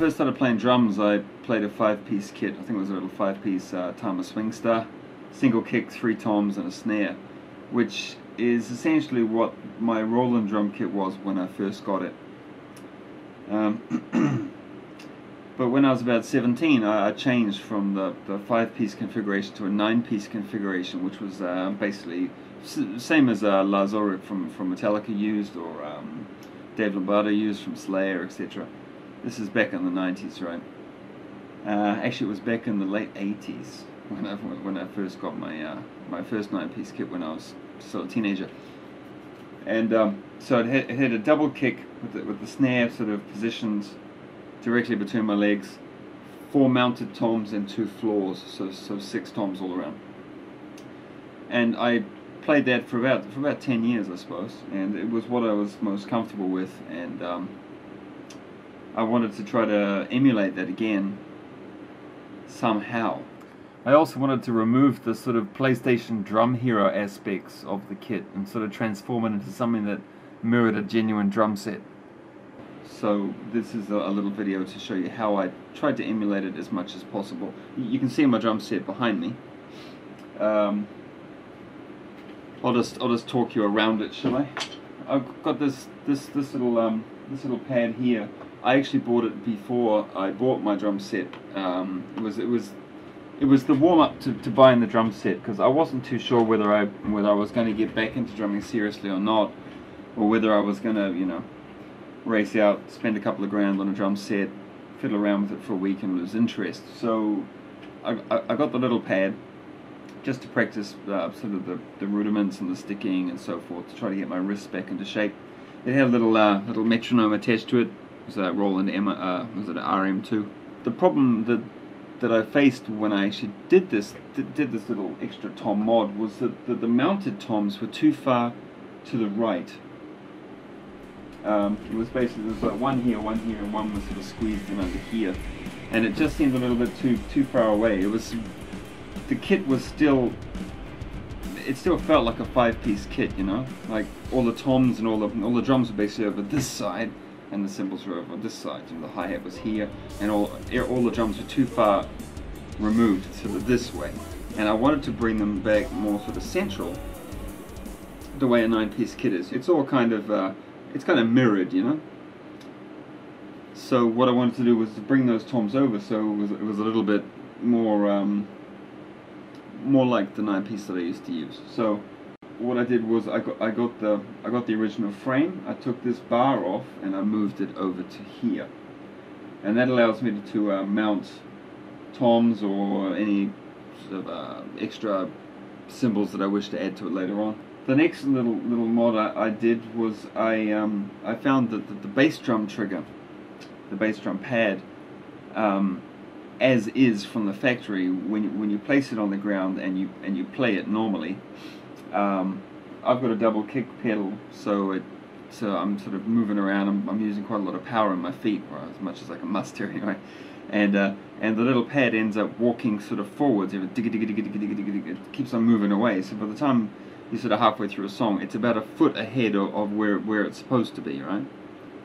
first started playing drums, I played a 5-piece kit. I think it was a little 5-piece Tama Swing Star, single kick, 3 toms and a snare, which is essentially what my Roland drum kit was when I first got it. But when I was about 17, I changed from the 5-piece configuration to a 9-piece configuration, which was basically same as Lars Ulrich from Metallica used, or Dave Lombardo used from Slayer, etc. This is back in the 90s, right? Actually, it was back in the late 80s when I first got my first 9-piece kit when I was still a teenager. And so it had a double kick with the snare sort of positioned directly between my legs, 4 mounted toms and 2 floors, so 6 toms all around. And I played that for about 10 years, I suppose, and it was what I was most comfortable with, and I wanted to try to emulate that again somehow. I also wanted to remove the sort of PlayStation Drum Hero aspects of the kit and sort of transform it into something that mirrored a genuine drum set. So this is a little video to show you how I tried to emulate it as much as possible. You can see my drum set behind me. I'll just talk you around it, shall I? I've got this little pad here. I actually bought it before I bought my drum set. It was the warm up to buying the drum set, because I wasn't too sure whether I was going to get back into drumming seriously or not, or whether I was going to race out, spend a couple of grand on a drum set, fiddle around with it for a week and lose interest. So I got the little pad just to practice sort of the rudiments and the sticking and so forth, to try to get my wrists back into shape. It had a little metronome attached to it. It was a Roland was it an RM2. The problem that I faced when I actually did this little extra tom mod was that the mounted toms were too far to the right. It was basically, there was like one here, and one was sort of squeezed in under here, and it just seemed a little bit too far away. The kit was still felt like a 5-piece kit, like all the toms and all the drums were basically over this side, and the cymbals were over this side, and the hi-hat was here, and all the drums were too far removed, sort of this way. And I wanted to bring them back more sort of central, the way a 9-piece kit is. It's all kind of it's kind of mirrored, So what I wanted to do was to bring those toms over, so it was a little bit more like the 9-piece that I used to use. So what I did was I got the original frame. I took this bar off and I moved it over to here, and that allows me to mount toms or any sort of extra cymbals that I wish to add to it later on. The next little mod I did was I found that the bass drum trigger, the bass drum pad, as is from the factory, when you place it on the ground and you play it normally, I've got a double kick pedal, so I'm sort of moving around. I'm using quite a lot of power in my feet, or as much as I can muster anyway. And the little pad ends up walking sort of forwards. It keeps on moving away. So by the time you're sort of halfway through a song, it's about a foot ahead of where it's supposed to be, right?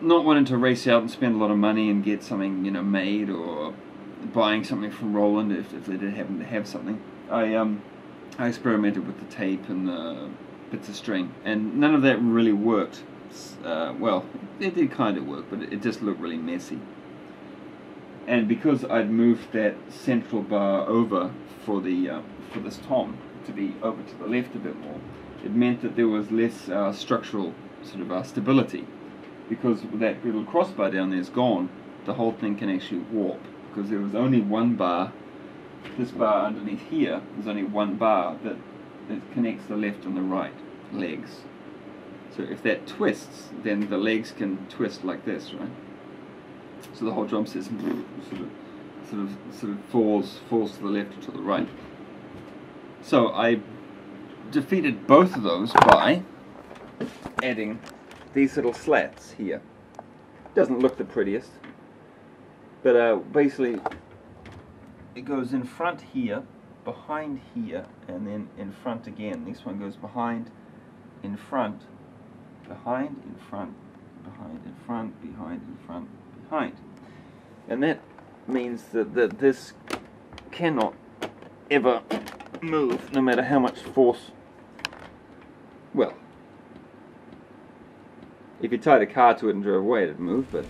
Not wanting to race out and spend a lot of money and get something made, or buying something from Roland if they did happen to have something. I experimented with the tape and the bits of string, and none of that really worked. Well, it did kind of work, but it just looked really messy. And because I'd moved that central bar over for this tom to be over to the left a bit more, it meant that there was less structural sort of stability. Because that little crossbar down there is gone, the whole thing can actually warp, because there was only one bar. This bar underneath here, there's only one bar that connects the left and the right legs. So if that twists, then the legs can twist like this, right? So the whole drum set sort of falls to the left or to the right. So I defeated both of those by adding these little slats here. Doesn't look the prettiest, but basically it goes in front here, behind here, and then in front again. This one goes behind, in front, behind, in front, behind, in front, behind, in front, behind. and that means that this cannot ever move, no matter how much force. Well, if you tied a car to it and drove away, it'd move, but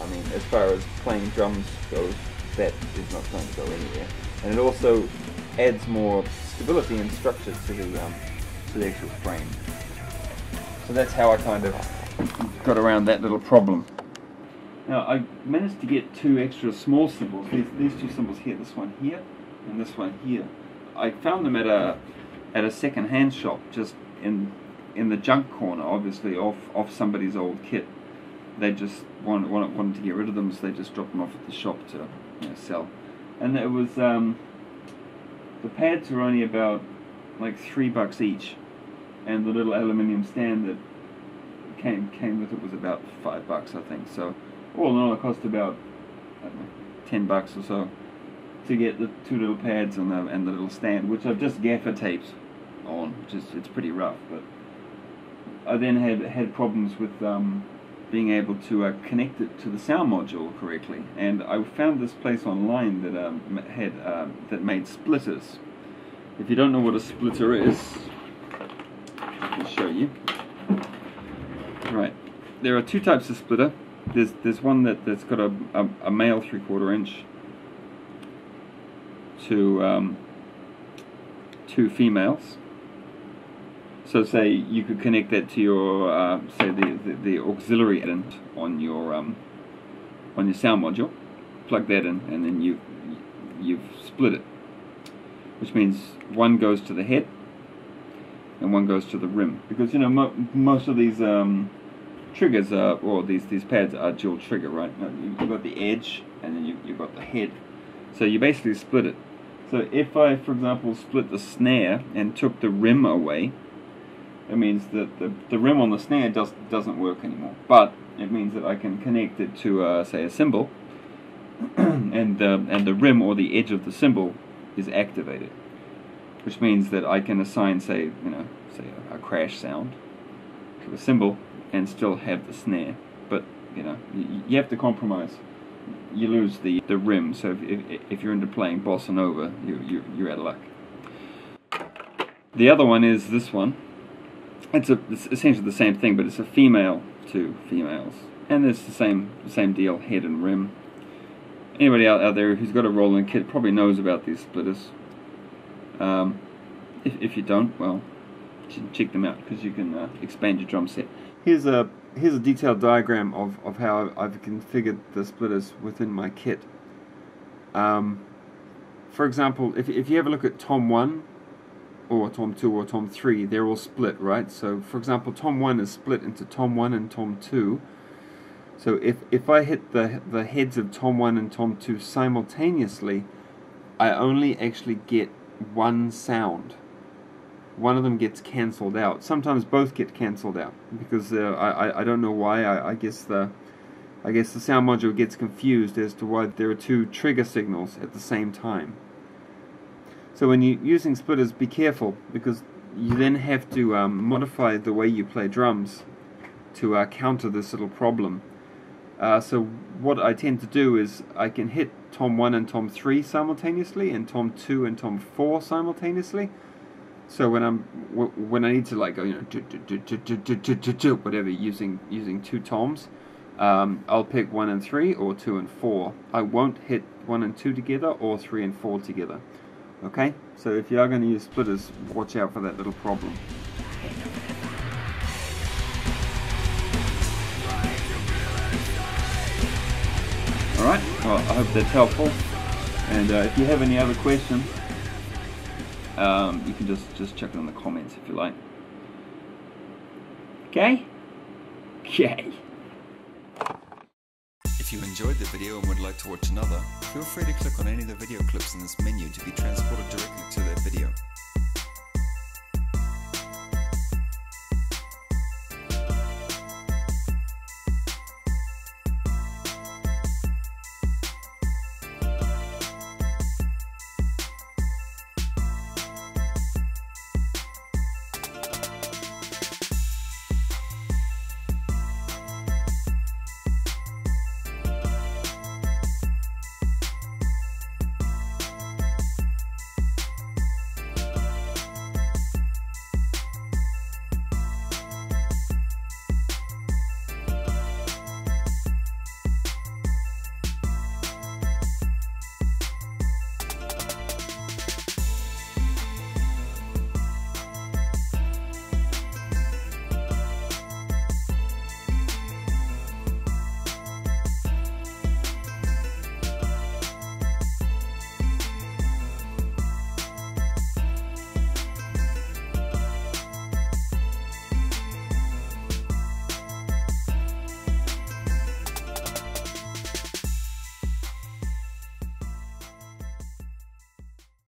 I mean, as far as playing drums goes, that is not going to go anywhere. And it also adds more stability and structure to the actual frame. So that's how I kind of got around that little problem. Now, I managed to get 2 extra small cymbals. These 2 cymbals here, this one here and this one here. I found them at a second-hand shop, just in the junk corner, obviously, off somebody's old kit. They just wanted to get rid of them, so they just dropped them off at the shop to, you know, sell. And it was the pads were only about like $3 each, and the little aluminium stand that came with it was about $5, I think. So all in all, it cost about, I don't know, $10 or so to get the 2 little pads and the little stand, which I've just gaffer taped on. It's pretty rough, but I then had problems with being able to connect it to the sound module correctly, and I found this place online that that made splitters. If you don't know what a splitter is, I can show you. Right, there are 2 types of splitter. There's one that's got a male 3/4 inch to 2 females. So say you could connect that to your say the auxiliary end on your sound module, plug that in, and then you've split it, which means one goes to the head and one goes to the rim, because you know most of these triggers or these pads are dual trigger, right? You've got the edge and then you've got the head, so you basically split it. So if I, for example, split the snare and took the rim away, it means that the rim on the snare doesn't work anymore, but it means that I can connect it to say a cymbal, and the rim or the edge of the cymbal is activated, which means that I can assign say a crash sound to a cymbal and still have the snare. But you know, you have to compromise. You lose the rim, so if you're into playing bossa nova, you're out of luck. The other one is this one. It's essentially the same thing, but it's a female to females, and it's the same deal, head and rim. Anybody out there who's got a Roland kit probably knows about these splitters. If you don't, well, check them out, because you can expand your drum set. Here's a detailed diagram of how I've configured the splitters within my kit. For example, if you have a look at Tom 1 or Tom 2 or Tom 3, they're all split, right? So for example, Tom 1 is split into Tom 1 and Tom 2. So if I hit the heads of Tom 1 and Tom 2 simultaneously, I only actually get one sound. One of them gets cancelled out. Sometimes both get cancelled out, because I don't know why. I guess the sound module gets confused as to why there are 2 trigger signals at the same time. So when you're using splitters, be careful, because you then have to modify the way you play drums to counter this little problem. So what I tend to do is I can hit Tom 1 and Tom 3 simultaneously, and Tom 2 and Tom 4 simultaneously. So when I need to like go, you know, whatever, using 2 toms, I'll pick 1 and 3 or 2 and 4. I won't hit 1 and 2 together or 3 and 4 together. Okay, so if you are going to use splitters, watch out for that little problem. Alright, well, I hope that's helpful, and if you have any other questions, you can just check it in the comments if you like. Okay? Okay. If you enjoyed the video and would like to watch another, feel free to click on any of the video clips in this menu to be transported directly to that video.